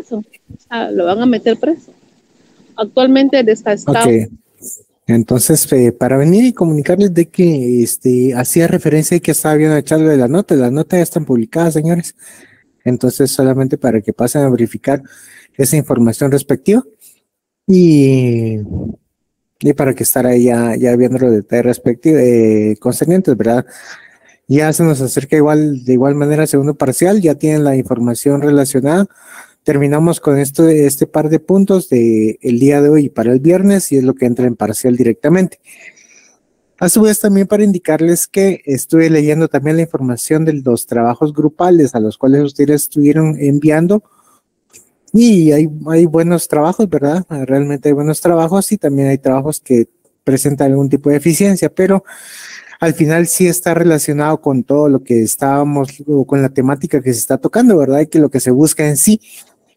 preso, o sea, lo van a meter preso. Actualmente él está estado. Ok. Entonces, para venir y comunicarles de que hacía referencia y que estaba viendo echarle de las notas ya están publicadas, señores. Entonces, solamente para que pasen a verificar esa información respectiva y, y para que estar ahí ya viendo los detalles respectivos, concernientes, ¿verdad? Ya se nos acerca de igual manera segundo parcial, ya tienen la información relacionada. Terminamos con este par de puntos de el día de hoy para el viernes y es lo que entra en parcial directamente. A su vez, también para indicarles que estuve leyendo también la información de los trabajos grupales a los cuales ustedes estuvieron enviando y hay buenos trabajos, ¿verdad? Realmente hay buenos trabajos y también hay trabajos que presentan algún tipo de eficiencia, pero al final sí está relacionado con todo lo que estábamos, o con la temática que se está tocando, ¿verdad? Y que lo que se busca en sí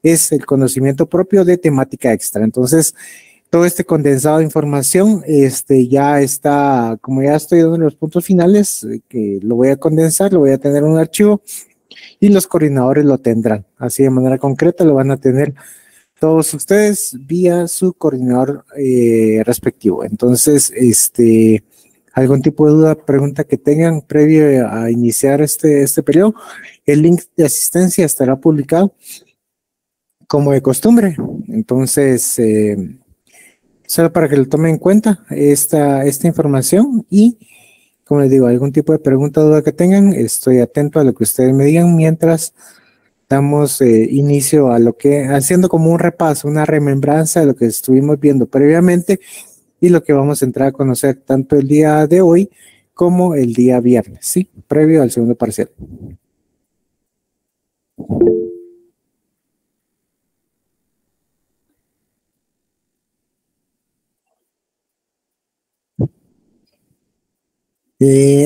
es el conocimiento propio de temática extra. Entonces, todo este condensado de información, ya está, como ya estoy dando los puntos finales, que lo voy a condensar, lo voy a tener en un archivo y los coordinadores lo tendrán. Así de manera concreta lo van a tener todos ustedes vía su coordinador respectivo. Entonces, algún tipo de duda, pregunta que tengan previo a iniciar este periodo, el link de asistencia estará publicado como de costumbre. Entonces, solo para que lo tomen en cuenta esta información y, como les digo, algún tipo de pregunta o duda que tengan, estoy atento a lo que ustedes me digan mientras damos inicio a lo que, haciendo como un repaso, una remembranza de lo que estuvimos viendo previamente y lo que vamos a entrar a conocer tanto el día de hoy como el día viernes, ¿sí? Previo al segundo parcial.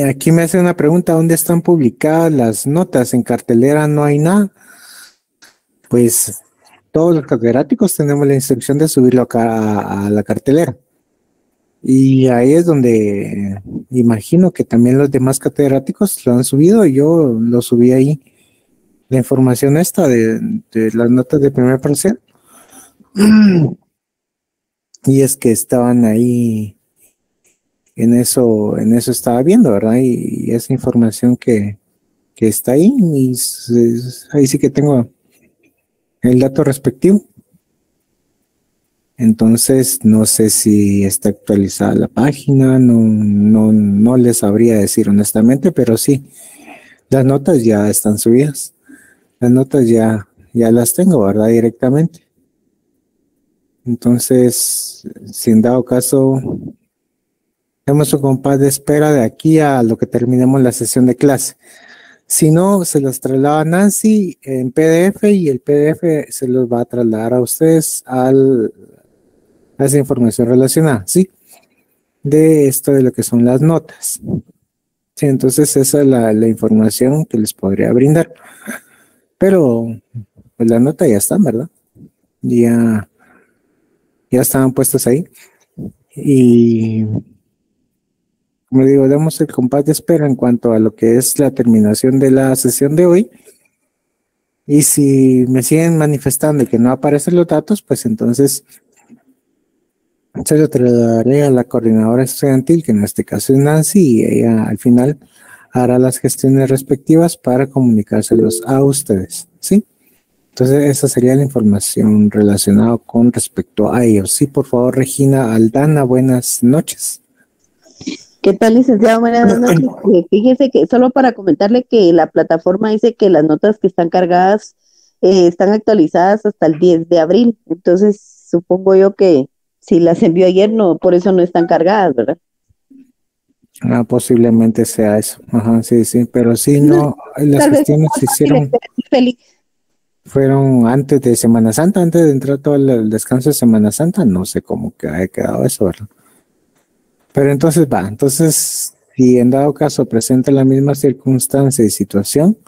Aquí me hace una pregunta, ¿dónde están publicadas las notas? En cartelera no hay nada. Pues todos los catedráticos tenemos la instrucción de subirlo acá a la cartelera. Y ahí es donde imagino que también los demás catedráticos lo han subido. Yo lo subí ahí, la información esta de las notas de primer parcial. Y es que estaban ahí, en eso estaba viendo, ¿verdad? Y esa información que está ahí, y ahí sí que tengo el dato respectivo. Entonces, no sé si está actualizada la página, no les sabría decir honestamente, pero sí, las notas ya están subidas. Las notas ya las tengo, ¿verdad? Directamente. Entonces, si en dado caso, tenemos un compás de espera de aquí a lo que terminemos la sesión de clase. Si no, se los traslada a Nancy en PDF y el PDF se los va a trasladar a ustedes a esa información relacionada, ¿sí? De esto de lo que son las notas. Sí, entonces esa es la información que les podría brindar. Pero pues las notas ya están, ¿verdad? Ya estaban puestas ahí. Y como digo, damos el compás de espera en cuanto a lo que es la terminación de la sesión de hoy. Y si me siguen manifestando que no aparecen los datos, pues entonces se lo trasladaré a la coordinadora estudiantil, que en este caso es Nancy, y ella al final hará las gestiones respectivas para comunicárselos a ustedes, ¿sí? Entonces esa sería la información relacionada con respecto a ellos. Sí, por favor, Regina Aldana, buenas noches. ¿Qué tal, licenciado? Buenas noches. Fíjese que solo para comentarle que la plataforma dice que las notas que están cargadas están actualizadas hasta el 10 de abril. Entonces, supongo yo que si las envió ayer, no, por eso no están cargadas, ¿verdad? Posiblemente sea eso. Ajá, sí, pero sí, no, las gestiones se hicieron, fueron antes de Semana Santa, antes de entrar todo el descanso de Semana Santa, no sé cómo que haya quedado eso, ¿verdad? Pero entonces, si en dado caso presenta la misma circunstancia y situación,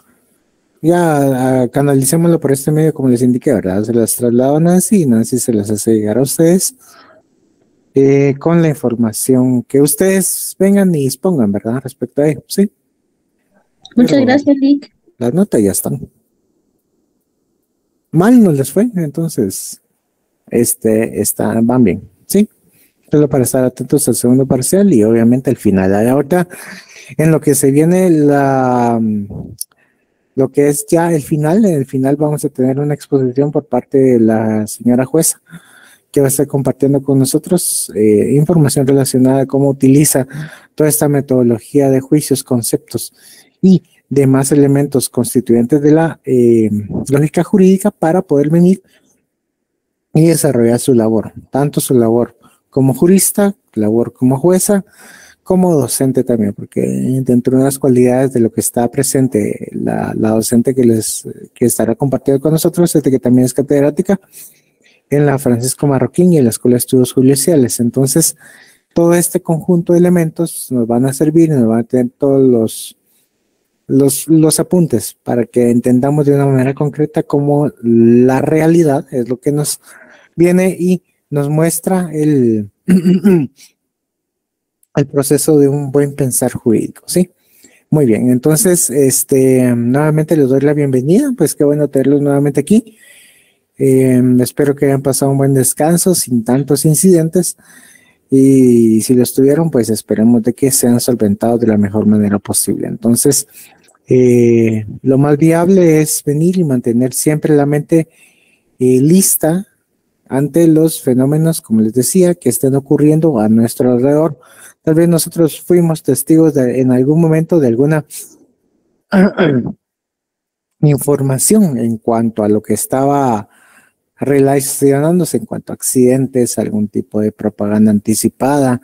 ya canalicémoslo por este medio como les indiqué, ¿verdad? Se las traslado a Nancy y Nancy se las hace llegar a ustedes con la información que ustedes vengan y dispongan, ¿verdad? Respecto a ello, ¿sí? Muchas gracias, Lick. Las notas ya están. mal no les fue, entonces van bien, ¿sí? Solo para estar atentos al segundo parcial y obviamente al final. Ahorita, en lo que se viene lo que es ya el final, en el final vamos a tener una exposición por parte de la señora jueza, que va a estar compartiendo con nosotros información relacionada a cómo utiliza toda esta metodología de juicios, conceptos y demás elementos constituyentes de la lógica jurídica para poder venir y desarrollar su labor, tanto su labor como jurista, labor como jueza, como docente también, porque dentro de las cualidades de lo que está presente la docente que estará compartiendo con nosotros, que también es catedrática en la Francisco Marroquín y en la Escuela de Estudios Judiciales. Entonces, todo este conjunto de elementos nos van a servir y nos van a tener todos los apuntes para que entendamos de una manera concreta cómo la realidad es lo que nos viene y nos muestra el proceso de un buen pensar jurídico, ¿sí? Muy bien, entonces, nuevamente les doy la bienvenida, pues qué bueno tenerlos nuevamente aquí. Espero que hayan pasado un buen descanso sin tantos incidentes y si lo estuvieron, pues esperemos de que sean solventados de la mejor manera posible. Entonces, lo más viable es venir y mantener siempre la mente lista ante los fenómenos, como les decía, que estén ocurriendo a nuestro alrededor. Tal vez nosotros fuimos testigos en algún momento de alguna información en cuanto a lo que estaba relacionándose en cuanto a accidentes, algún tipo de propaganda anticipada,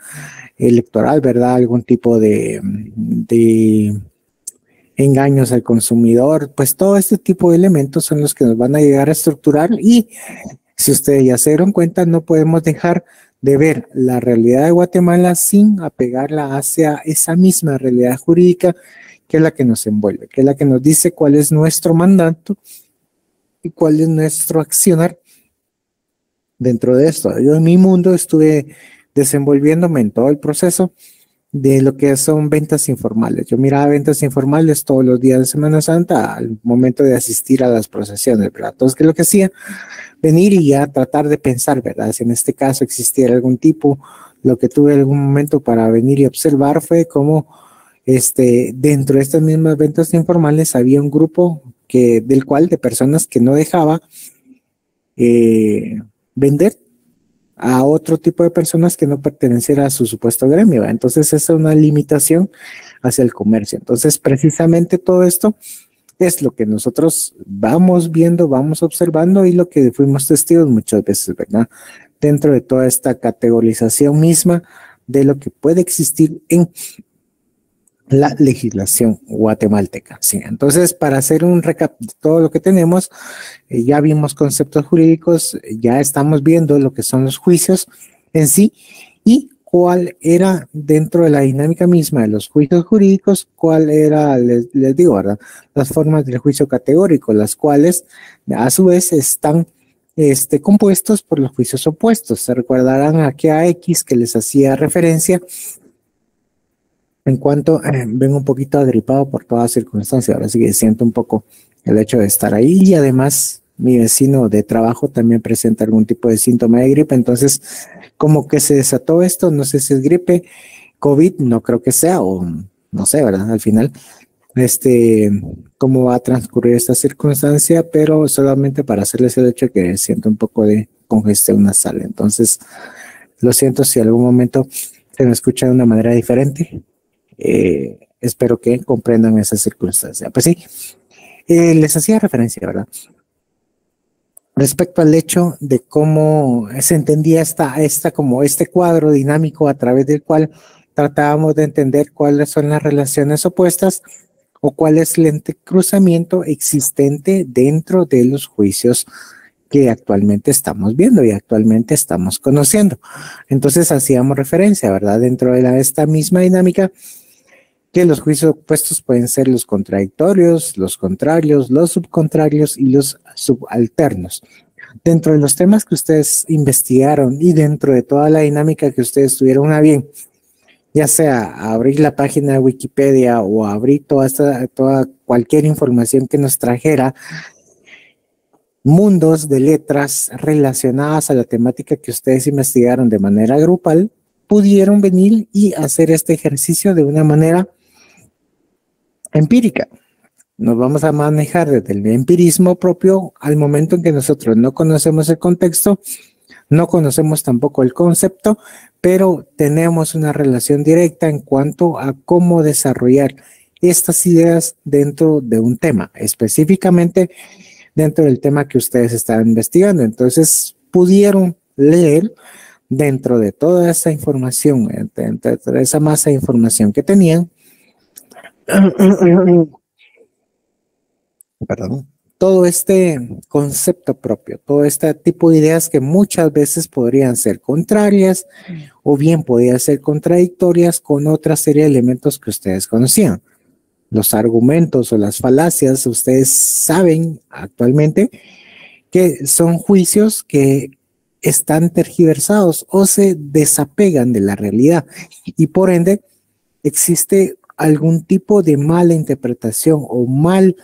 electoral, ¿verdad? Algún tipo de engaños al consumidor, pues todo este tipo de elementos son los que nos van a llegar a estructurar y si ustedes ya se dieron cuenta, no podemos dejar de ver la realidad de Guatemala sin apegarla hacia esa misma realidad jurídica que es la que nos envuelve, que es la que nos dice cuál es nuestro mandato y cuál es nuestro accionar dentro de esto. Yo en mi mundo estuve desenvolviéndome en todo el proceso de lo que son ventas informales. Yo miraba ventas informales todos los días de Semana Santa al momento de asistir a las procesiones, ¿verdad? Entonces, ¿qué es lo que hacía? Venir y ya tratar de pensar, ¿verdad? Si en este caso existiera algún tipo, lo que tuve en algún momento para venir y observar fue cómo dentro de estas mismas ventas informales había un grupo del cual de personas que no dejaba vender a otro tipo de personas que no perteneciera a su supuesto gremio, ¿verdad? Entonces esa es una limitación hacia el comercio. Entonces precisamente todo esto es lo que nosotros vamos viendo, vamos observando y lo que fuimos testigos muchas veces, ¿verdad? Dentro de toda esta categorización misma de lo que puede existir en la legislación guatemalteca. Sí, entonces, para hacer un recap de todo lo que tenemos, ya vimos conceptos jurídicos, ya estamos viendo lo que son los juicios en sí y cuál era dentro de la dinámica misma de los juicios jurídicos, cuál era, les digo, ¿verdad? Las formas del juicio categórico, las cuales a su vez están compuestos por los juicios opuestos. Se recordarán aquí a X que les hacía referencia en cuanto vengo un poquito agripado por toda circunstancia, ahora sí que siento un poco el hecho de estar ahí y además mi vecino de trabajo también presenta algún tipo de síntoma de gripe, entonces como que se desató esto, no sé si es gripe, COVID, no creo que sea o no sé, ¿verdad? Al final, cómo va a transcurrir esta circunstancia, pero solamente para hacerles el hecho que siento un poco de congestión nasal, entonces lo siento si en algún momento se me escucha de una manera diferente. Espero que comprendan esa circunstancia. Pues sí, les hacía referencia, ¿verdad? Respecto al hecho de cómo se entendía como este cuadro dinámico a través del cual tratábamos de entender cuáles son las relaciones opuestas o cuál es el entrecruzamiento existente dentro de los juicios que actualmente estamos viendo y actualmente estamos conociendo. Entonces hacíamos referencia, ¿verdad? Dentro de esta misma dinámica, que los juicios opuestos pueden ser los contradictorios, los contrarios, los subcontrarios y los subalternos. Dentro de los temas que ustedes investigaron y dentro de toda la dinámica que ustedes tuvieron a bien, ya sea abrir la página de Wikipedia o abrir toda cualquier información que nos trajera, mundos de letras relacionadas a la temática que ustedes investigaron de manera grupal pudieron venir y hacer este ejercicio de una manera empírica. Nos vamos a manejar desde el empirismo propio al momento en que nosotros no conocemos el contexto, no conocemos tampoco el concepto, pero tenemos una relación directa en cuanto a cómo desarrollar estas ideas dentro de un tema, específicamente dentro del tema que ustedes estaban investigando. Entonces, pudieron leer dentro de toda esa información, dentro de esa masa de información que tenían, perdón, todo este concepto propio, todo este tipo de ideas que muchas veces podrían ser contrarias o bien podrían ser contradictorias con otra serie de elementos que ustedes conocían. Los argumentos o las falacias, ustedes saben actualmente que son juicios que están tergiversados o se desapegan de la realidad y por ende existe algún tipo de mala interpretación o mal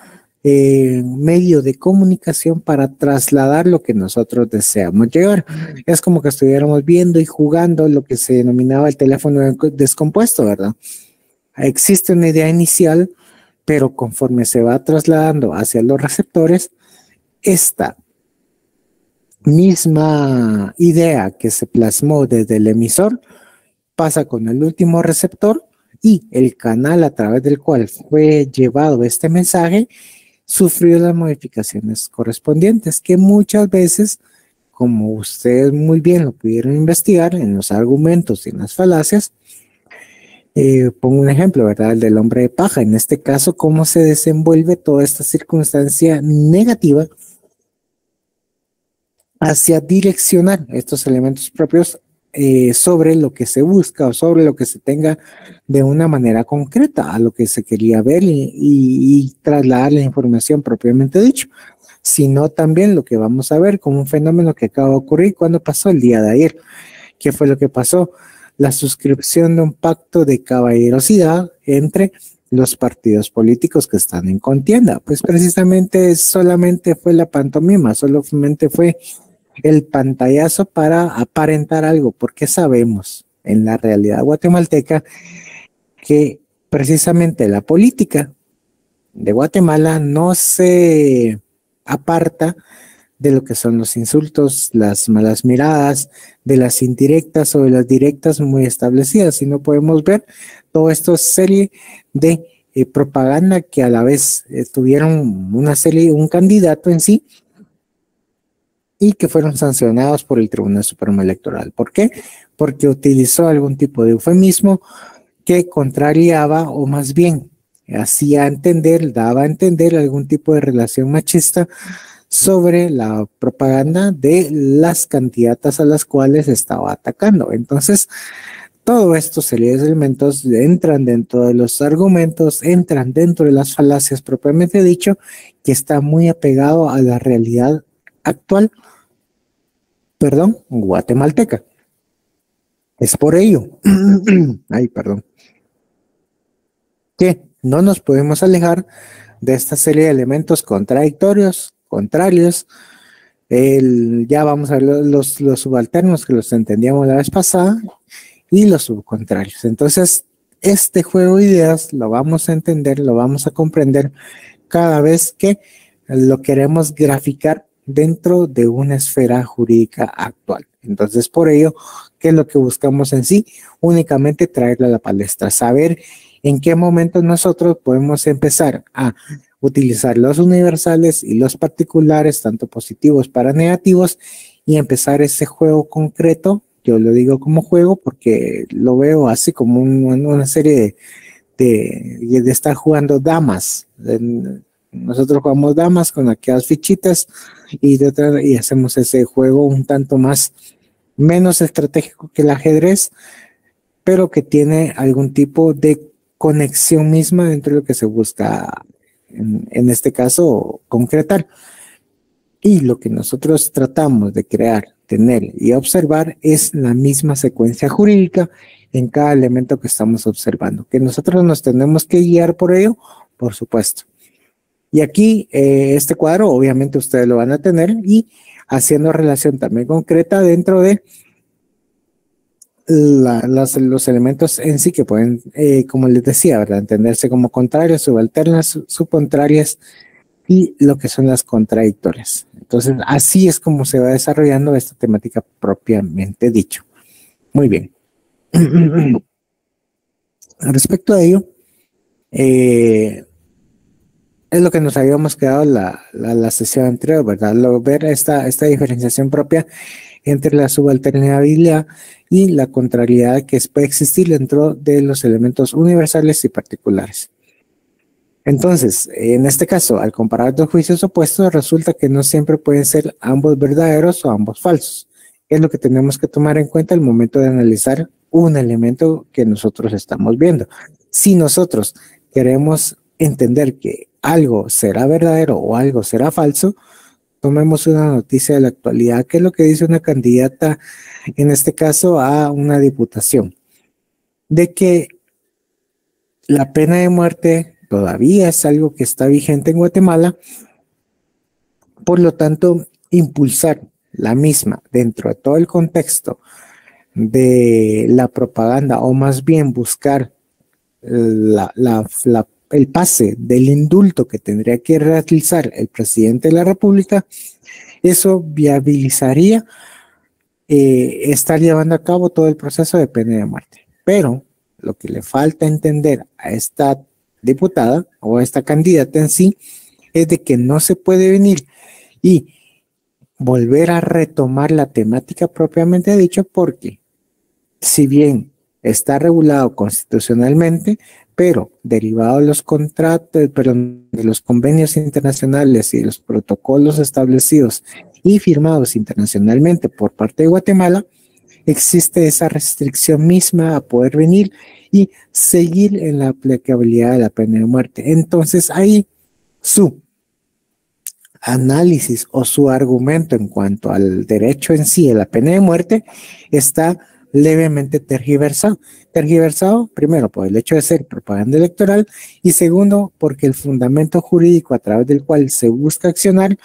medio de comunicación para trasladar lo que nosotros deseamos llegar. Es como que estuviéramos viendo y jugando lo que se denominaba el teléfono descompuesto, ¿verdad? Existe una idea inicial, pero conforme se va trasladando hacia los receptores, esta misma idea que se plasmó desde el emisor pasa con el último receptor y el canal a través del cual fue llevado este mensaje sufrió las modificaciones correspondientes que muchas veces, como ustedes muy bien lo pudieron investigar en los argumentos y en las falacias, pongo un ejemplo, ¿verdad? El del hombre de paja. En este caso, cómo se desenvuelve toda esta circunstancia negativa hacia direccionar estos elementos propios sobre lo que se busca o sobre lo que se tenga de una manera concreta a lo que se quería ver y trasladar la información propiamente dicho, sino también lo que vamos a ver como un fenómeno que acaba de ocurrir cuando pasó el día de ayer. ¿Qué fue lo que pasó? La suscripción de un pacto de caballerosidad entre los partidos políticos que están en contienda. Pues precisamente solamente fue la pantomima, solamente fue el pantallazo para aparentar algo, porque sabemos en la realidad guatemalteca que precisamente la política de Guatemala no se aparta de lo que son los insultos, las malas miradas, de las indirectas o de las directas muy establecidas, sino podemos ver todo esto serie de propaganda que a la vez tuvieron una serie, un candidato en sí, y que fueron sancionados por el Tribunal Supremo Electoral. ¿Por qué? Porque utilizó algún tipo de eufemismo que contrariaba o más bien hacía entender, daba a entender algún tipo de relación machista sobre la propaganda de las candidatas a las cuales estaba atacando. Entonces, todos estos series de elementos entran dentro de los argumentos, entran dentro de las falacias propiamente dicho, que está muy apegado a la realidad actual, guatemalteca. Es por ello, que no nos podemos alejar de esta serie de elementos contrarios, ya vamos a ver los subalternos que los entendíamos la vez pasada y los subcontrarios. Entonces, este juego de ideas lo vamos a entender, lo vamos a comprender cada vez que lo queremos graficar dentro de una esfera jurídica actual. Entonces, por ello, ¿qué es lo que buscamos en sí? Únicamente traerlo a la palestra, saber en qué momento nosotros podemos empezar a utilizar los universales y los particulares, tanto positivos para negativos, y empezar ese juego concreto. Yo lo digo como juego porque lo veo así como una serie de estar jugando damas. Nosotros jugamos damas con aquellas fichitas y hacemos ese juego un tanto menos estratégico que el ajedrez, pero que tiene algún tipo de conexión misma dentro de lo que se busca, en este caso, concretar. Y lo que nosotros tratamos de crear, tener y observar es la misma secuencia jurídica en cada elemento que estamos observando. Que nosotros nos tenemos que guiar por ello, por supuesto. Y aquí este cuadro obviamente ustedes lo van a tener y haciendo relación también concreta dentro de los elementos en sí que pueden, como les decía, ¿verdad? Entenderse como contrarias, subalternas, subcontrarias y lo que son las contradictorias. Entonces, así es como se va desarrollando esta temática propiamente dicho. Muy bien. Respecto a ello, es lo que nos habíamos quedado la sesión anterior, ¿verdad? Ver esta diferenciación propia entre la subalternabilidad y la contrariedad que puede existir dentro de los elementos universales y particulares. Entonces, en este caso, al comparar dos juicios opuestos, resulta que no siempre pueden ser ambos verdaderos o ambos falsos. Es lo que tenemos que tomar en cuenta al momento de analizar un elemento que nosotros estamos viendo. Si nosotros queremos entender que algo será verdadero o algo será falso, tomemos una noticia de la actualidad, que es lo que dice una candidata, en este caso a una diputación, de que la pena de muerte todavía es algo que está vigente en Guatemala, por lo tanto, impulsar la misma dentro de todo el contexto de la propaganda, o más bien buscar el pase del indulto que tendría que realizar el presidente de la República, eso viabilizaría estar llevando a cabo todo el proceso de pena de muerte. Pero lo que le falta entender a esta diputada o a esta candidata en sí es de que no se puede venir y volver a retomar la temática propiamente dicho, porque si bien está regulado constitucionalmente, pero derivado de los contratos, de los convenios internacionales y de los protocolos establecidos y firmados internacionalmente por parte de Guatemala, existe esa restricción misma a poder venir y seguir en la aplicabilidad de la pena de muerte. Entonces ahí su análisis o su argumento en cuanto al derecho en sí de la pena de muerte está levemente tergiversado. Tergiversado, primero, por el hecho de ser propaganda electoral y segundo, porque el fundamento jurídico a través del cual se busca accionar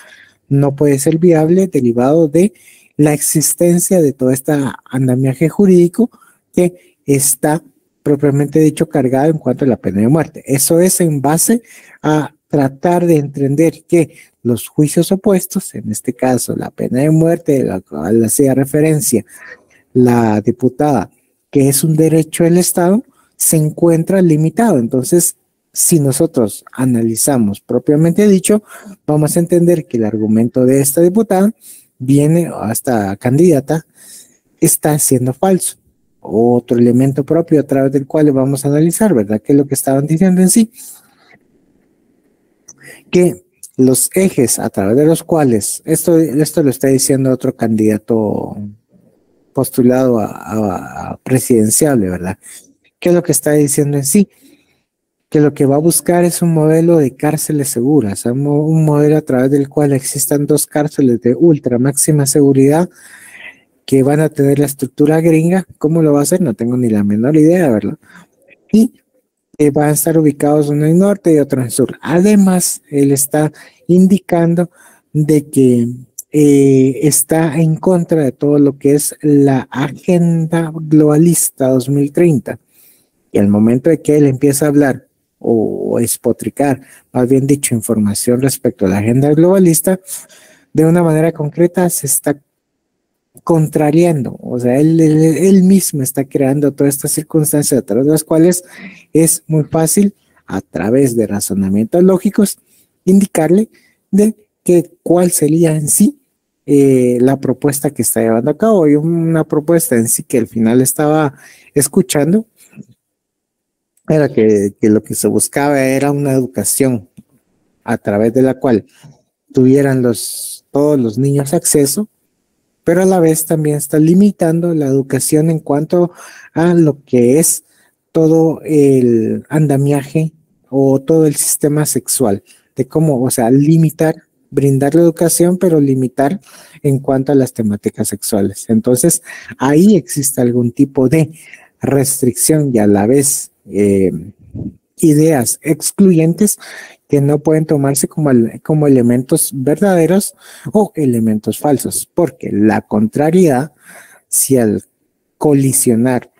no puede ser viable derivado de la existencia de todo este andamiaje jurídico que está propiamente dicho cargado en cuanto a la pena de muerte. Eso es en base a tratar de entender que los juicios opuestos, en este caso la pena de muerte, a la cual hacía referencia la diputada, que es un derecho del Estado, se encuentra limitado. Entonces, si nosotros analizamos propiamente dicho, vamos a entender que el argumento de esta diputada viene, hasta candidata, está siendo falso. Otro elemento propio a través del cual vamos a analizar, ¿verdad? ¿Qué es lo que estaban diciendo en sí? Que los ejes a través de los cuales, esto lo está diciendo otro candidato postulado a presidenciable, ¿verdad? ¿Qué es lo que está diciendo en sí? Que lo que va a buscar es un modelo de cárceles seguras, un modelo a través del cual existan dos cárceles de ultra máxima seguridad que van a tener la estructura gringa. ¿Cómo lo va a hacer? No tengo ni la menor idea, ¿verdad? Y van a estar ubicados uno en norte y otro en sur. Además, él está indicando de que está en contra de todo lo que es la Agenda Globalista 2030. Y al momento de que él empieza a hablar o espotricar, más bien dicho, información respecto a la agenda globalista, de una manera concreta se está contrariando, o sea, él mismo está creando todas estas circunstancias a través de las cuales es muy fácil, a través de razonamientos lógicos, indicarle de que cuál sería en sí la propuesta que está llevando a cabo, y una propuesta en sí que al final estaba escuchando era que lo que se buscaba era una educación a través de la cual tuvieran todos los niños acceso, pero a la vez también está limitando la educación en cuanto a lo que es todo el andamiaje o todo el sistema sexual, de cómo, o sea, limitar, brindar la educación, pero limitar en cuanto a las temáticas sexuales. Entonces, ahí existe algún tipo de restricción y a la vez ideas excluyentes que no pueden tomarse como elementos verdaderos o elementos falsos, porque la contrariedad, si al colisionar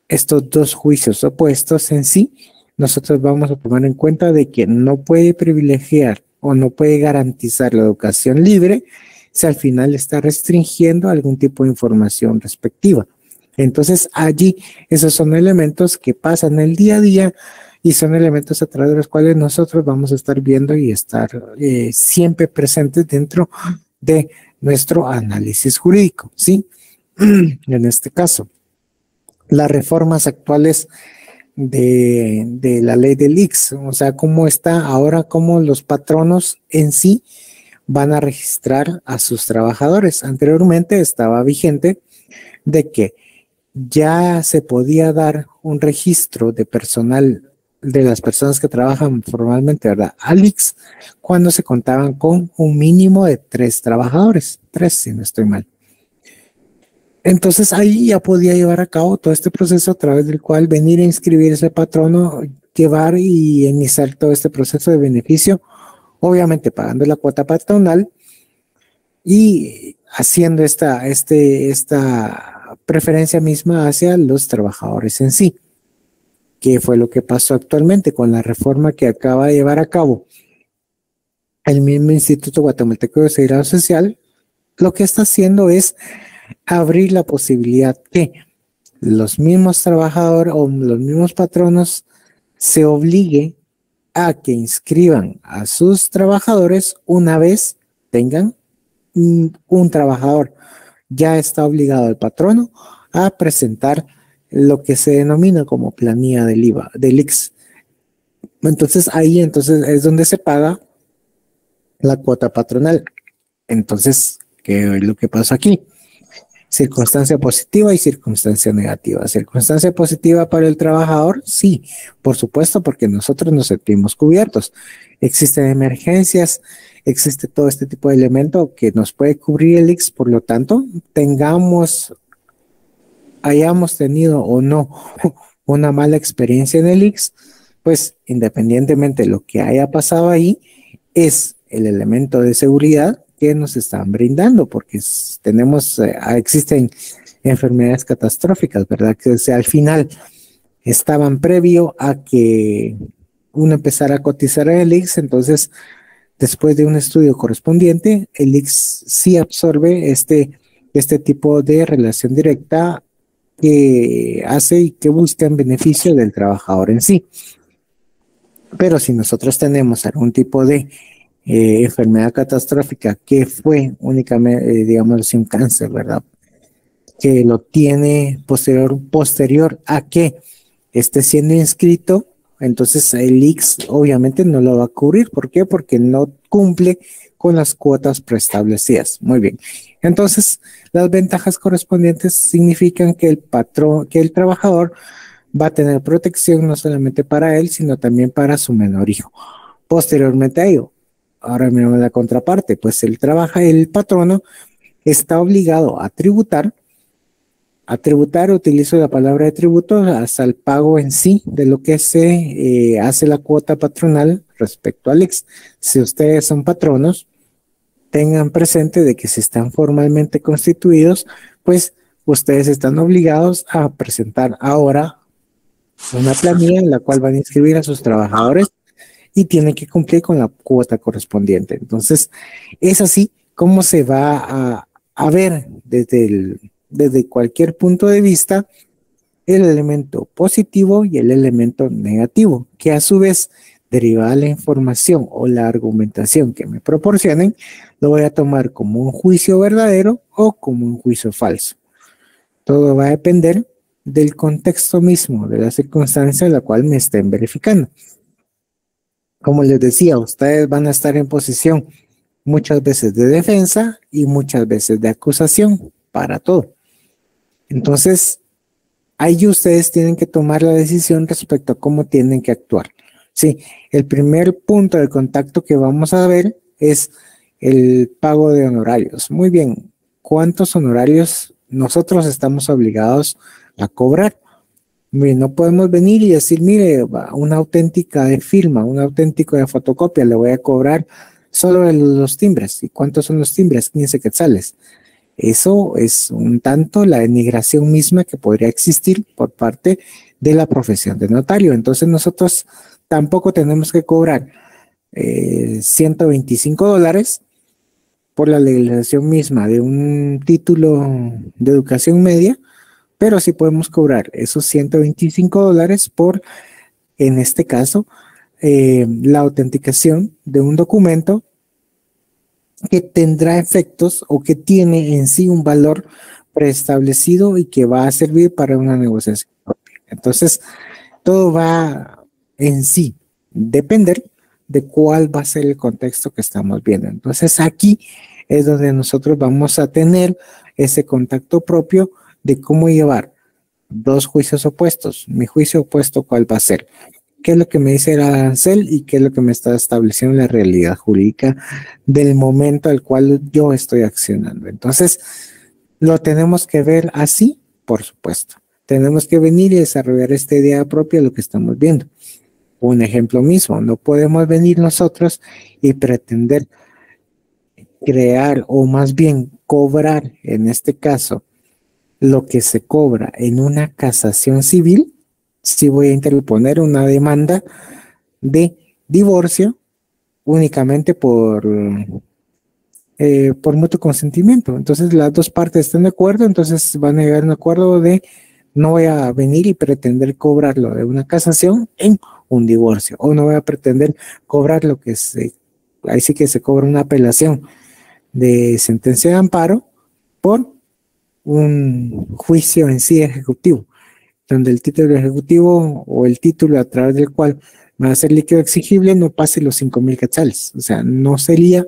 estos dos juicios opuestos en sí, nosotros vamos a tomar en cuenta de que no puede privilegiar o no puede garantizar la educación libre si al final está restringiendo algún tipo de información respectiva. Entonces allí esos son elementos que pasan el día a día y son elementos a través de los cuales nosotros vamos a estar viendo y estar siempre presentes dentro de nuestro análisis jurídico, ¿sí? En este caso, las reformas actuales de la ley del ICS, o sea, cómo está ahora, cómo los patronos en sí van a registrar a sus trabajadores. Anteriormente estaba vigente de que ya se podía dar un registro de personal de las personas que trabajan formalmente, ¿verdad? Al ICS, cuando se contaban con un mínimo de 3 trabajadores, 3 si no estoy mal. Entonces ahí ya podía llevar a cabo todo este proceso a través del cual venir a inscribir ese patrono, llevar y iniciar todo este proceso de beneficio, obviamente pagando la cuota patronal y haciendo esta preferencia misma hacia los trabajadores en sí. ¿Qué fue lo que pasó actualmente con la reforma que acaba de llevar a cabo el mismo Instituto Guatemalteco de Seguridad Social? Lo que está haciendo es abrir la posibilidad que los mismos trabajadores o los mismos patronos se obligue a que inscriban a sus trabajadores una vez tengan un trabajador. Ya está obligado el patrono a presentar lo que se denomina como planilla del IVA, del ICS. Entonces ahí es donde se paga la cuota patronal. Entonces, ¿qué es lo que pasa aquí? Circunstancia positiva y circunstancia negativa. Circunstancia positiva para el trabajador, sí, por supuesto, porque nosotros nos sentimos cubiertos. Existen emergencias, existe todo este tipo de elemento que nos puede cubrir el ICS, por lo tanto, hayamos tenido o no una mala experiencia en el ICS, pues independientemente de lo que haya pasado ahí, es el elemento de seguridad que nos están brindando, porque existen enfermedades catastróficas, ¿verdad? Que al final estaban previo a que uno empezara a cotizar en el ICS, entonces después de un estudio correspondiente, el ICS sí absorbe este tipo de relación directa que hace y que busca en beneficio del trabajador en sí. Pero si nosotros tenemos algún tipo de enfermedad catastrófica que fue únicamente, digamos, un cáncer, ¿verdad? Que lo tiene posterior a que esté siendo inscrito, entonces el ICS obviamente no lo va a cubrir. ¿Por qué? Porque no cumple con las cuotas preestablecidas. Muy bien. Entonces, las ventajas correspondientes significan que el trabajador va a tener protección no solamente para él, sino también para su menor hijo. Posteriormente a ello, ahora miramos la contraparte, pues el patrono está obligado a tributar, utilizo la palabra de tributo, hasta el pago en sí de lo que se hace la cuota patronal respecto al ICS. Si ustedes son patronos, tengan presente de que si están formalmente constituidos, pues ustedes están obligados a presentar ahora una planilla en la cual van a inscribir a sus trabajadores y tienen que cumplir con la cuota correspondiente. Entonces, es así como se va a ver desde cualquier punto de vista el elemento positivo y el elemento negativo, que a su vez, derivada de la información o la argumentación que me proporcionen, lo voy a tomar como un juicio verdadero o como un juicio falso. Todo va a depender del contexto mismo, de la circunstancia en la cual me estén verificando. Como les decía, ustedes van a estar en posición muchas veces de defensa y muchas veces de acusación para todo. Entonces, ahí ustedes tienen que tomar la decisión respecto a cómo tienen que actuar. Sí, el primer punto de contacto que vamos a ver es el pago de honorarios. Muy bien, ¿cuántos honorarios nosotros estamos obligados a cobrar? Mire, no podemos venir y decir, mire, una auténtica de firma, un auténtico de fotocopia, le voy a cobrar solo los timbres. ¿Y cuántos son los timbres? 15 quetzales. Eso es un tanto la denigración misma que podría existir por parte de la profesión de notario. Entonces nosotros tampoco tenemos que cobrar $125 por la legalización misma de un título de educación media, pero sí podemos cobrar esos $125 por, en este caso, la autenticación de un documento que tendrá efectos o que tiene en sí un valor preestablecido y que va a servir para una negociación propia. Entonces, todo va en sí depender de cuál va a ser el contexto que estamos viendo. Entonces, aquí es donde nosotros vamos a tener ese contacto propio de cómo llevar dos juicios opuestos. Mi juicio opuesto, ¿cuál va a ser? ¿Qué es lo que me dice el arancel y qué es lo que me está estableciendo la realidad jurídica del momento al cual yo estoy accionando? Entonces, lo tenemos que ver así, por supuesto. Tenemos que venir y desarrollar esta idea propia de lo que estamos viendo. Un ejemplo mismo, no podemos venir nosotros y pretender crear o más bien cobrar, en este caso, lo que se cobra en una casación civil, si voy a interponer una demanda de divorcio únicamente por mutuo consentimiento. Entonces las dos partes están de acuerdo, entonces van a llegar a un acuerdo de no voy a venir y pretender cobrarlo de una casación en un divorcio, o no voy a pretender cobrar lo que ahí sí que se cobra una apelación de sentencia de amparo por un juicio en sí ejecutivo, donde el título ejecutivo o el título a través del cual va a ser líquido exigible no pase los 5,000 quetzales. O sea, no sería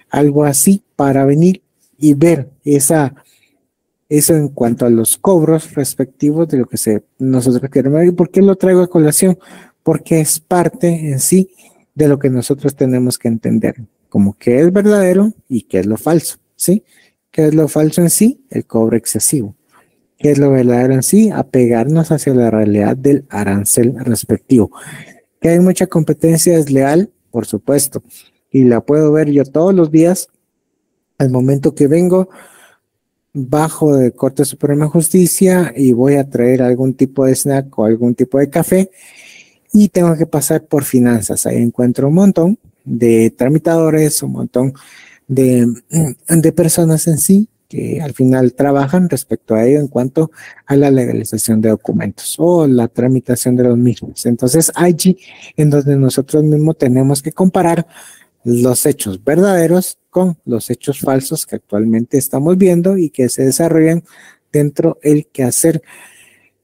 algo así para venir y ver eso en cuanto a los cobros respectivos de lo que nosotros queremos. ¿Y por qué lo traigo a colación? Porque es parte en sí de lo que nosotros tenemos que entender, como qué es verdadero y qué es lo falso, ¿sí? ¿Qué es lo falso en sí? El cobro excesivo. ¿Qué es lo verdadero en sí? Apegarnos hacia la realidad del arancel respectivo. Que hay mucha competencia desleal, por supuesto, y la puedo ver yo todos los días al momento que vengo bajo de Corte Suprema de Justicia y voy a traer algún tipo de snack o algún tipo de café y tengo que pasar por finanzas. Ahí encuentro un montón de tramitadores, un montón de personas en sí que al final trabajan respecto a ello en cuanto a la legalización de documentos o la tramitación de los mismos. Entonces, allí en donde nosotros mismos tenemos que comparar los hechos verdaderos con los hechos falsos que actualmente estamos viendo y que se desarrollan dentro del quehacer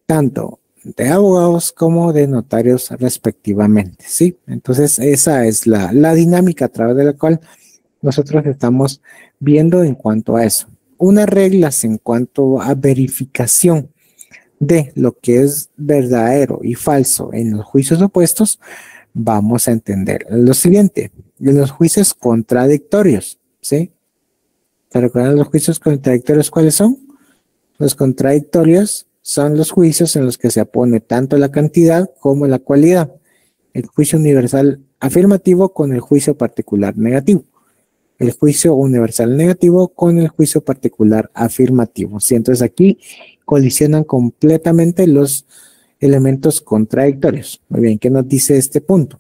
tanto de abogados como de notarios respectivamente, ¿sí? Entonces, esa es la dinámica a través de la cual nosotros estamos viendo en cuanto a eso. Unas reglas en cuanto a verificación de lo que es verdadero y falso en los juicios opuestos, vamos a entender lo siguiente, en los juicios contradictorios, ¿sí? ¿Se recuerdan los juicios contradictorios cuáles son? Los contradictorios son los juicios en los que se opone tanto la cantidad como la cualidad. El juicio universal afirmativo con el juicio particular negativo. El juicio universal negativo con el juicio particular afirmativo. ¿Sí? Entonces aquí colisionan completamente los elementos contradictorios. Muy bien, ¿qué nos dice este punto?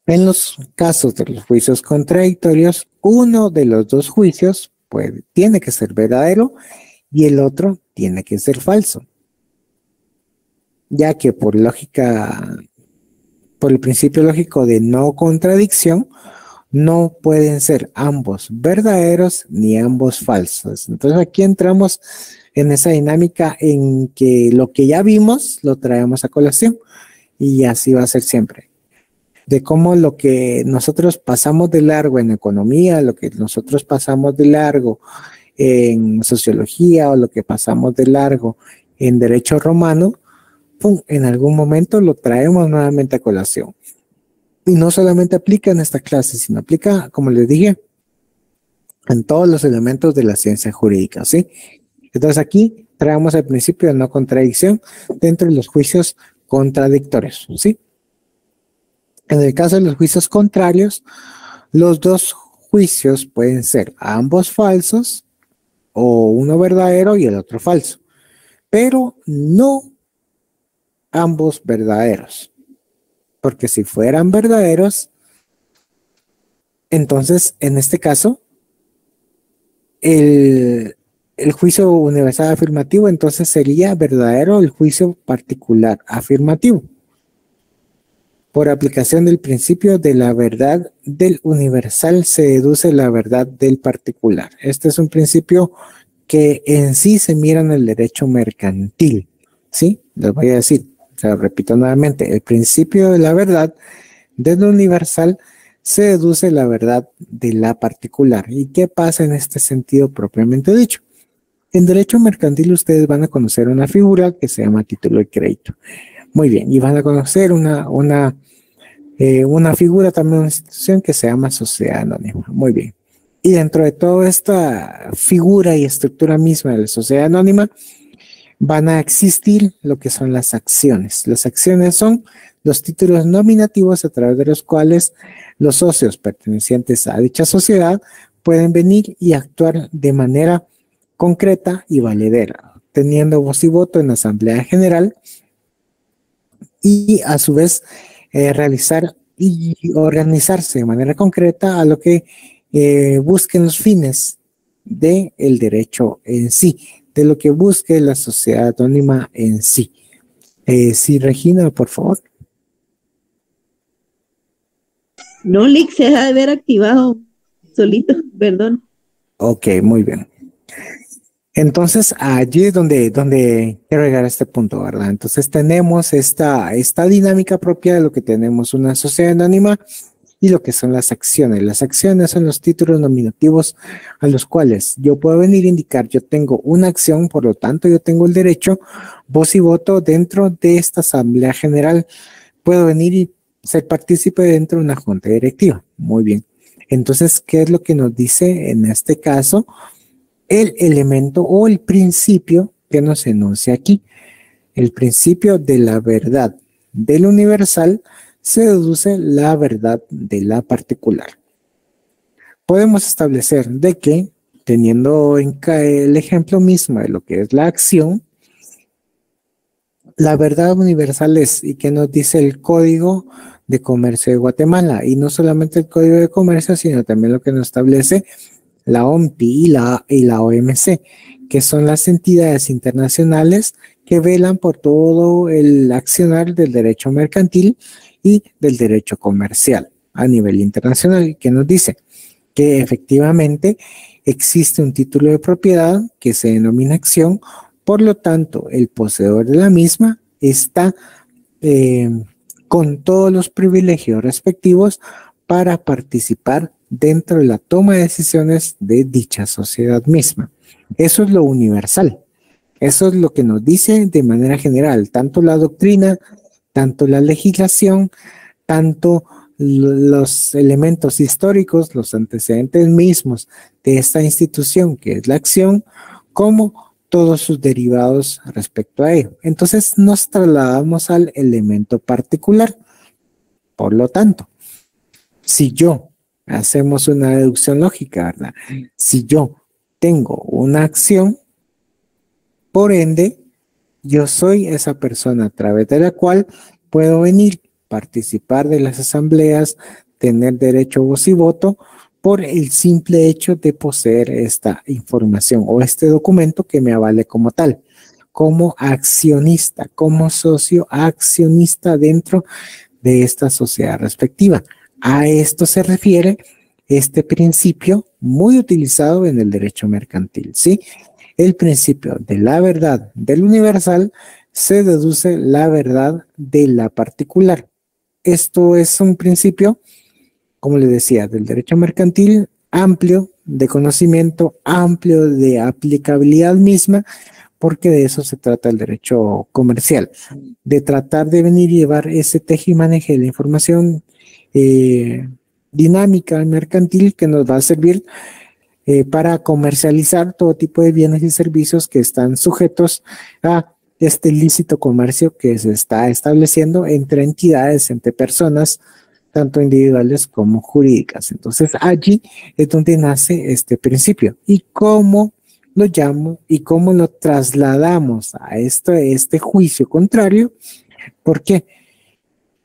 En los casos de los juicios contradictorios, uno de los dos juicios tiene que ser verdadero y el otro tiene que ser falso. Ya que por lógica, por el principio lógico de no contradicción, no pueden ser ambos verdaderos ni ambos falsos. Entonces aquí entramos en esa dinámica en que lo que ya vimos lo traemos a colación y así va a ser siempre. De cómo lo que nosotros pasamos de largo en economía, lo que nosotros pasamos de largo en sociología o lo que pasamos de largo en derecho romano, ¡pum!, en algún momento lo traemos nuevamente a colación. Y no solamente aplica en esta clase, sino aplica, como les dije, en todos los elementos de la ciencia jurídica, ¿sí? Entonces aquí traemos el principio de no contradicción dentro de los juicios contradictorios, ¿sí? En el caso de los juicios contrarios, los dos juicios pueden ser ambos falsos o uno verdadero y el otro falso, pero no ambos verdaderos, porque si fueran verdaderos, entonces en este caso el juicio universal afirmativo entonces sería verdadero el juicio particular afirmativo, por aplicación del principio de la verdad del universal se deduce la verdad del particular. Este es un principio que en sí se mira en el derecho mercantil, ¿sí? Les voy a decir, se lo repito nuevamente, el principio de la verdad del universal se deduce la verdad de la particular. ¿Y qué pasa en este sentido propiamente dicho? En derecho mercantil ustedes van a conocer una figura que se llama título de crédito. Muy bien, y van a conocer una figura también, una institución que se llama sociedad anónima. Muy bien. Y dentro de toda esta figura y estructura misma de la sociedad anónima, van a existir lo que son las acciones. Las acciones son los títulos nominativos a través de los cuales los socios pertenecientes a dicha sociedad pueden venir y actuar de manera concreta y valedera, teniendo voz y voto en la Asamblea General y a su vez realizar y organizarse de manera concreta a lo que busquen los fines del derecho en sí, de lo que busque la sociedad anónima en sí. Sí, Regina, por favor. No, Lick, se deja de ver activado solito, perdón. Ok, muy bien. Entonces, allí es donde quiero llegar a este punto, ¿verdad? Entonces, tenemos esta dinámica propia de lo que tenemos una sociedad anónima y lo que son las acciones. Las acciones son los títulos nominativos a los cuales yo puedo venir a indicar, yo tengo una acción, por lo tanto, yo tengo el derecho, voz y voto dentro de esta Asamblea General. Puedo venir y ser partícipe dentro de una junta directiva. Muy bien. Entonces, ¿qué es lo que nos dice en este caso? El elemento o el principio que nos enuncia aquí. El principio de la verdad del universal se deduce la verdad de la particular. Podemos establecer de que, teniendo en el ejemplo mismo de lo que es la acción, la verdad universal es, ¿y qué nos dice el Código de Comercio de Guatemala? Y no solamente el Código de Comercio, sino también lo que nos establece la OMPI y la OMC, que son las entidades internacionales que velan por todo el accionar del derecho mercantil y del derecho comercial a nivel internacional, que nos dice que efectivamente existe un título de propiedad que se denomina acción, por lo tanto el poseedor de la misma está con todos los privilegios respectivos para participar dentro de la toma de decisiones de dicha sociedad misma. Eso es lo universal. Eso es lo que nos dice de manera general, tanto la doctrina, tanto la legislación, tanto los elementos históricos, los antecedentes mismos de esta institución que es la acción, como todos sus derivados respecto a ello. Entonces nos trasladamos al elemento particular. Por lo tanto, si yo hacemos una deducción lógica, ¿verdad? Si yo tengo una acción, por ende, yo soy esa persona a través de la cual puedo venir, participar de las asambleas, tener derecho a voz y voto por el simple hecho de poseer esta información o este documento que me avale como tal, como accionista, como socio accionista dentro de esta sociedad respectiva. A esto se refiere este principio muy utilizado en el derecho mercantil, ¿sí? El principio de la verdad del universal se deduce la verdad de la particular. Esto es un principio, como les decía, del derecho mercantil amplio de conocimiento, amplio de aplicabilidad misma, porque de eso se trata el derecho comercial, de tratar de venir y llevar ese tejimaneje de la información dinámica mercantil que nos va a servir para comercializar todo tipo de bienes y servicios que están sujetos a este ilícito comercio que se está estableciendo entre entidades, entre personas, tanto individuales como jurídicas. Entonces allí es donde nace este principio. ¿Y cómo lo llamo y cómo lo trasladamos a este juicio contrario? ¿Por qué?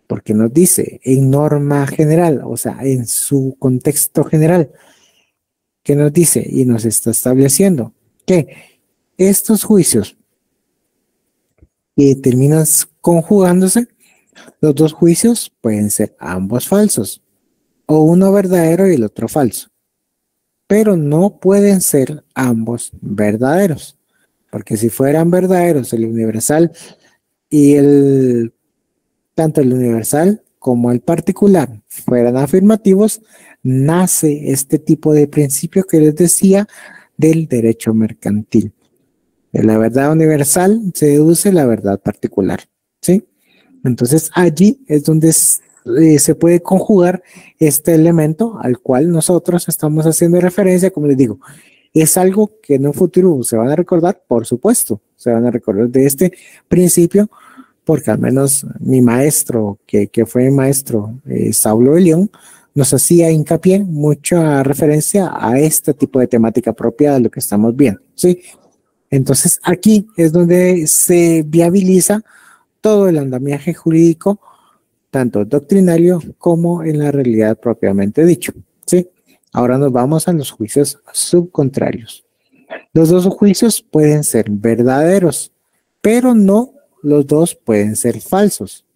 Porque nos dice en norma general, o sea, en su contexto general, que nos dice y nos está estableciendo que estos juicios que terminan conjugándose, los dos juicios pueden ser ambos falsos, o uno verdadero y el otro falso, pero no pueden ser ambos verdaderos, porque si fueran verdaderos el universal y tanto el universal como el particular fueran afirmativos, nace este tipo de principio que les decía del derecho mercantil. De la verdad universal se deduce la verdad particular, ¿sí? Entonces allí es donde se puede conjugar este elemento al cual nosotros estamos haciendo referencia. Como les digo, es algo que en un futuro se van a recordar, por supuesto, se van a recordar de este principio, porque al menos mi maestro, que fue maestro Saulo de León, nos hacía hincapié mucha referencia a este tipo de temática propia de lo que estamos viendo, ¿sí? Entonces aquí es donde se viabiliza todo el andamiaje jurídico, tanto doctrinario como en la realidad propiamente dicho, ¿sí? Ahora nos vamos a los juicios subcontrarios. Los dos juicios pueden ser verdaderos, pero no los dos pueden ser falsos,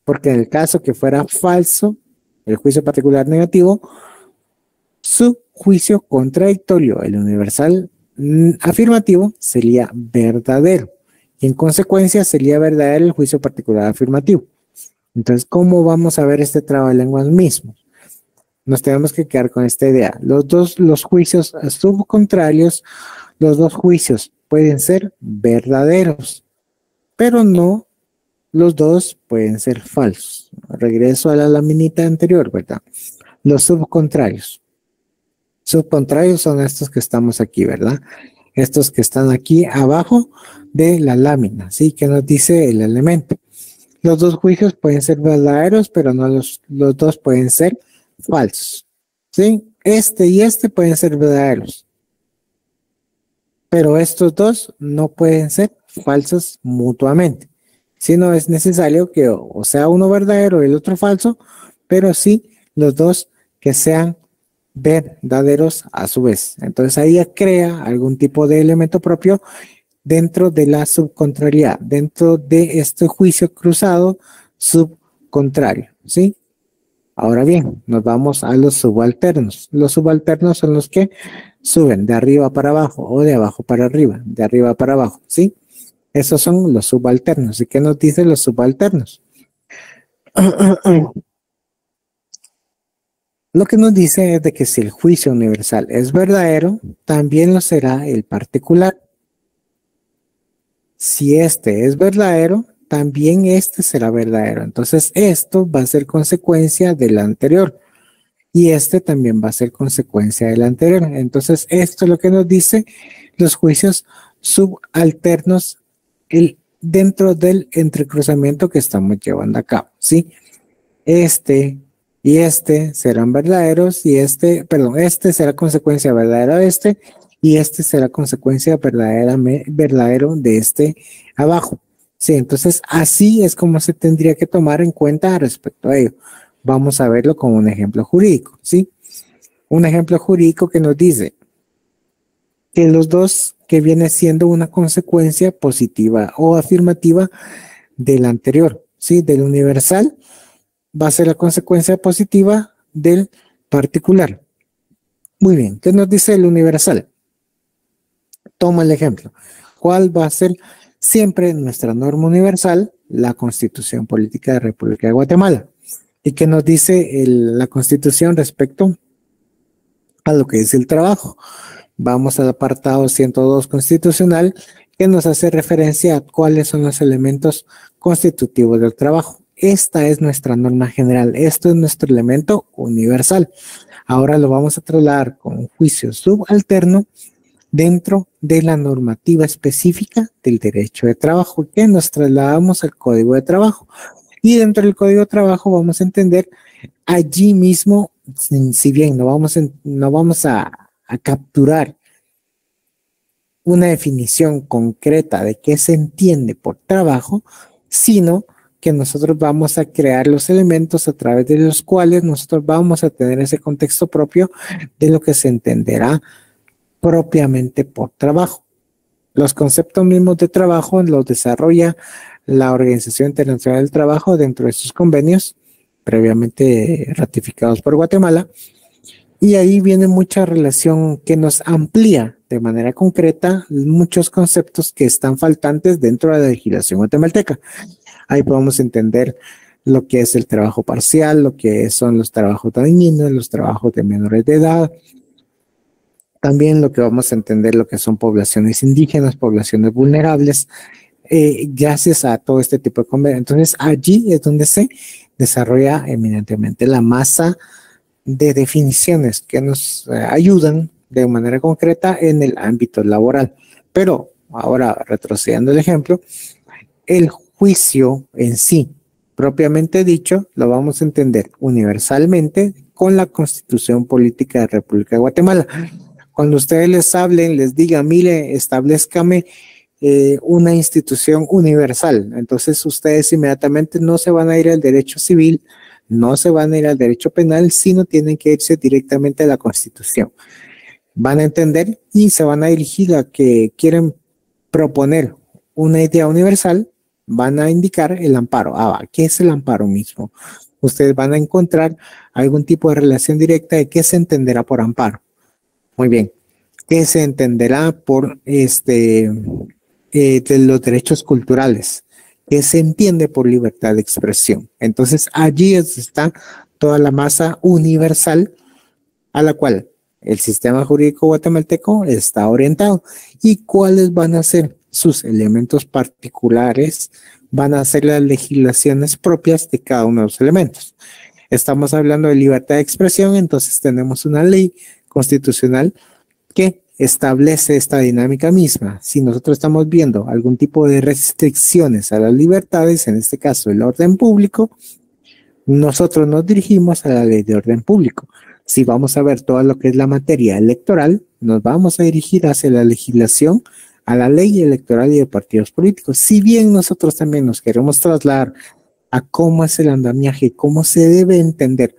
porque en el caso que fuera falso, el juicio particular negativo, su juicio contradictorio, el universal afirmativo, sería verdadero, y en consecuencia sería verdadero el juicio particular afirmativo. Entonces, ¿cómo vamos a ver este trabalenguas mismo? Nos tenemos que quedar con esta idea. Los juicios subcontrarios, los dos juicios pueden ser verdaderos, pero no los dos pueden ser falsos. Regreso a la laminita anterior, ¿verdad? Los subcontrarios. Subcontrarios son estos que estamos aquí, ¿verdad? Estos que están aquí abajo de la lámina, ¿sí? Que nos dice el elemento. Los dos juicios pueden ser verdaderos, pero no los dos pueden ser falsos, ¿sí? Este y este pueden ser verdaderos, pero estos dos no pueden ser falsos mutuamente. Si no es necesario que o sea uno verdadero y el otro falso, pero sí los dos que sean verdaderos a su vez. Entonces ahí crea algún tipo de elemento propio dentro de la subcontrariedad, dentro de este juicio cruzado subcontrario, ¿sí? Ahora bien, nos vamos a los subalternos. Los subalternos son los que suben de arriba para abajo o de abajo para arriba, de arriba para abajo, ¿sí? Esos son los subalternos. ¿Y qué nos dicen los subalternos? Lo que nos dice es de que si el juicio universal es verdadero, también lo será el particular. Si este es verdadero, también este será verdadero. Entonces esto va a ser consecuencia del anterior. Y este también va a ser consecuencia del anterior. Entonces esto es lo que nos dice los juicios subalternos dentro del entrecruzamiento que estamos llevando a cabo, ¿sí? Este y este serán verdaderos y este será consecuencia verdadera de este y este será consecuencia verdadero de este abajo. Sí, entonces así es como se tendría que tomar en cuenta respecto a ello. Vamos a verlo con un ejemplo jurídico, ¿sí? Un ejemplo jurídico que nos dice que los dos que viene siendo una consecuencia positiva o afirmativa del anterior, ¿sí? Del universal va a ser la consecuencia positiva del particular. Muy bien, ¿qué nos dice el universal? Toma el ejemplo. ¿Cuál va a ser siempre nuestra norma universal? La Constitución Política de la República de Guatemala. ¿Y qué nos dice la Constitución respecto a lo que es el trabajo? Vamos al apartado 102 constitucional, que nos hace referencia a cuáles son los elementos constitutivos del trabajo. esta es nuestra norma general, esto es nuestro elemento universal. Ahora lo vamos a trasladar con un juicio subalterno dentro de la normativa específica del derecho de trabajo, que nos trasladamos al Código de Trabajo. Y dentro del Código de Trabajo vamos a entender allí mismo, si bien no vamos a capturar una definición concreta de qué se entiende por trabajo, sino que nosotros vamos a crear los elementos a través de los cuales nosotros vamos a tener ese contexto propio de lo que se entenderá propiamente por trabajo. Los conceptos mismos de trabajo los desarrolla la Organización Internacional del Trabajo dentro de sus convenios previamente ratificados por Guatemala, y ahí viene mucha relación que nos amplía de manera concreta muchos conceptos que están faltantes dentro de la legislación guatemalteca. Ahí podemos entender lo que es el trabajo parcial, lo que son los trabajos dañinos, los trabajos de menores de edad. También lo que vamos a entender lo que son poblaciones indígenas, poblaciones vulnerables, gracias a todo este tipo de convenios. Entonces allí es donde se desarrolla eminentemente la masa de definiciones que nos ayudan de manera concreta en el ámbito laboral. Pero ahora, retrocediendo el ejemplo, el juicio en sí, propiamente dicho, lo vamos a entender universalmente con la Constitución Política de la República de Guatemala. Cuando ustedes les hablen, les digan, mire, establezcame una institución universal. Entonces ustedes inmediatamente no se van a ir al derecho civil, no se van a ir al derecho penal, sino tienen que irse directamente a la Constitución. Van a entender y se van a dirigir a que quieren proponer una idea universal, van a indicar el amparo. ¿Qué es el amparo mismo? Ustedes van a encontrar algún tipo de relación directa de qué se entenderá por amparo. Muy bien. ¿Qué se entenderá por de los derechos culturales? ¿Qué se entiende por libertad de expresión? Entonces allí está toda la masa universal a la cual el sistema jurídico guatemalteco está orientado. ¿Y cuáles van a ser sus elementos particulares? Van a ser las legislaciones propias de cada uno de los elementos. Estamos hablando de libertad de expresión, entonces tenemos una ley constitucional que establece esta dinámica misma. Si nosotros estamos viendo algún tipo de restricciones a las libertades, en este caso el orden público, nosotros nos dirigimos a la ley de orden público. Si vamos a ver todo lo que es la materia electoral, nos vamos a dirigir hacia la legislación, a la ley electoral y de partidos políticos. Si bien nosotros también nos queremos trasladar a cómo es el andamiaje, cómo se debe entender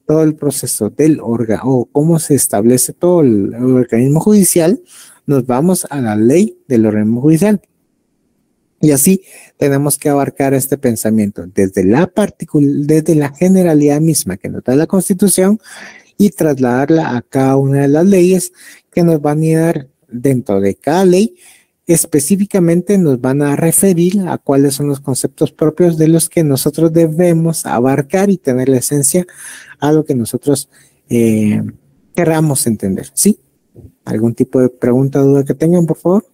todo el proceso del órgano o cómo se establece todo el organismo judicial, nos vamos a la ley del organismo judicial. Y así tenemos que abarcar este pensamiento desde la generalidad misma que nos da la Constitución y trasladarla a cada una de las leyes que nos van a dar dentro de cada ley. Específicamente nos van a referir a cuáles son los conceptos propios de los que nosotros debemos abarcar y tener la esencia a lo que nosotros queramos entender. ¿Sí? ¿Algún tipo de pregunta o duda que tengan, por favor?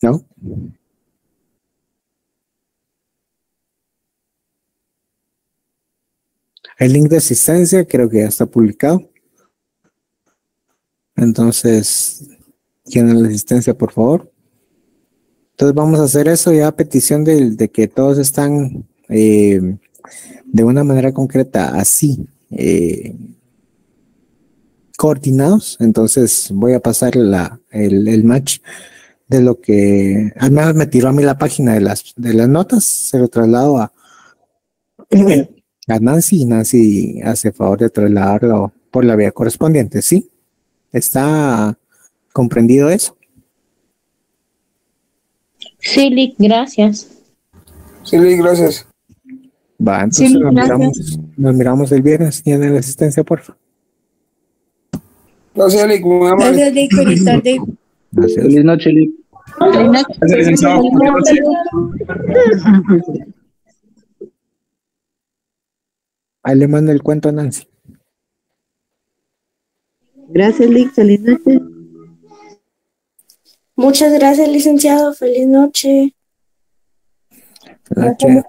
¿No? El link de asistencia creo que ya está publicado. Entonces, ¿tienen la asistencia, por favor? Entonces vamos a hacer eso ya a petición de que todos están de una manera concreta así coordinados. Entonces voy a pasar el match de lo que al menos me tiró a mí la página de las notas, se lo traslado a Nancy y Nancy hace favor de trasladarlo por la vía correspondiente, ¿sí? ¿Está comprendido eso? Sí, Lick, gracias. Sí, Lick, gracias. Va, entonces Sí, nos miramos el viernes. ¿Tiene la asistencia, por favor? Gracias, Lick. Muy amable. Gracias, Lick. Feliz tarde. Gracias. Feliz noche, Lick. Feliz noche. Gracias, licenciado. Ahí le mando el cuento a Nancy. Gracias, Lick. Feliz noche. Muchas gracias, licenciado. Feliz noche. Noche.